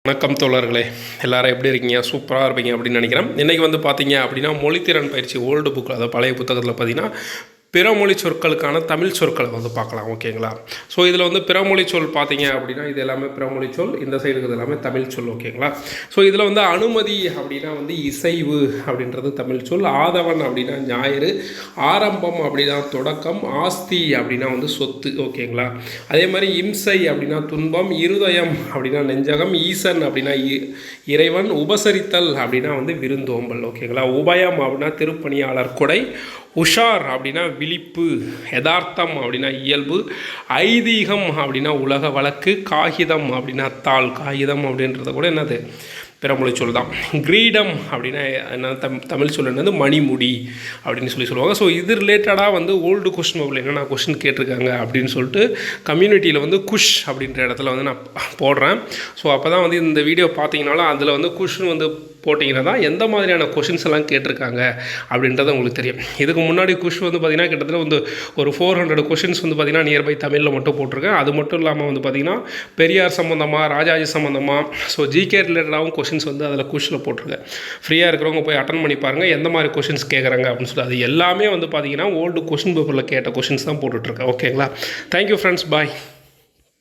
வணக்கம் தோழர்களே, எல்லாரும் எப்படி இருக்கீங்க? சூப்பராக இருப்பீங்க அப்படின்னு நினைக்கிறேன். இன்றைக்கி வந்து பார்த்தீங்க அப்படின்னா மொழித்திறன் பயிற்சி ஓல்டு புக்கில், அதாவது பழைய புத்தகத்தில் பார்த்தீங்கன்னா பிறமொழி சொற்களுக்கான தமிழ் சொற்களை வந்து பார்க்கலாம். ஓகேங்களா? ஸோ இதில் வந்து பிறமொழி சொல் பார்த்தீங்க அப்படின்னா இது எல்லாமே பிறமொழி சொல், இந்த சைடு இருக்கிறது எல்லாமே தமிழ் சொல். ஓகேங்களா? ஸோ இதில் வந்து அனுமதி அப்படின்னா வந்து இசைவு அப்படின்றது தமிழ் சொல், ஆதவன் அப்படின்னா ஞாயிறு, ஆரம்பம் அப்படின்னா தொடக்கம், ஆஸ்தி அப்படின்னா வந்து சொத்து. ஓகேங்களா? அதே மாதிரி இம்சை அப்படின்னா துன்பம், இருதயம் அப்படின்னா நெஞ்சகம், ஈசன் அப்படின்னா இறைவன், உபசரித்தல் அப்படின்னா வந்து விருந்தோம்பல். ஓகேங்களா? உபயம் அப்படின்னா திருப்பணியாளர் கொடை, உஷார் அப்படின்னா விழிப்பு, யதார்த்தம் அப்படின்னா இயல்பு, ஐதீகம் அப்படின்னா உலக வழக்கு, காகிதம் அப்படின்னா தாள். காகிதம் அப்படின்றத கூட என்னது பிறமொழி சொல் தான். கிரீடம் அப்படின்னா என்ன தமிழ் சொல் என்னது மணிமுடி அப்படின்னு சொல்லுவாங்க. ஸோ இது ரிலேட்டடாக வந்து ஓல்டு கொஸ்டின் பேப்பரில் என்னென்ன கொஸ்டின் கேட்டிருக்காங்க அப்படின்னு சொல்லிட்டு கம்யூனிட்டியில் வந்து குஷ் அப்படின்ற இடத்துல வந்து நான் போடுறேன். ஸோ அப்போ தான் வந்து இந்த வீடியோ பார்த்தீங்கனாலும் அதில் வந்து குஷ்னு வந்து போட்டிங்கன்னா தான் எந்த மாதிரியான கொஷின்ஸ் எல்லாம் கேட்டிருக்காங்க அப்படின்றது உங்களுக்கு தெரியும். இதுக்கு முன்னாடி குஷ் வந்து பார்த்திங்கன்னா கிட்டத்தட்ட வந்து ஒரு 400 கொஷின்ஸ் வந்து பார்த்திங்கன்னா நியர்பை தமிழில் மட்டும் போட்டிருக்கேன். அது மட்டும் இல்லாமல் வந்து பார்த்திங்கன்னா பெரியார் சம்மந்தமாக, ராஜாஜி சம்மந்தமாக, ஸோ ஜிகே ரிலேட்டடாகவும் கொஷின்ஸ் வந்து அதில் குஷில் போட்டிருக்கேன். ஃப்ரீயாக இருக்கிறவங்க போய் அட்டன் பண்ணி பாருங்கள் எந்த மாதிரி கொஷின்ஸ் கேட்குறாங்க அப்படின்னு சொல்லி. அது எல்லாமே வந்து பார்த்திங்கன்னா ஓல்டு கொஷின் பேப்பரில் கேட்ட கொஷின்ஸ் தான் போட்டுட்ருக்கேன். ஓகேங்களா? தேங்க்யூ ஃப்ரெண்ட்ஸ், பாய்.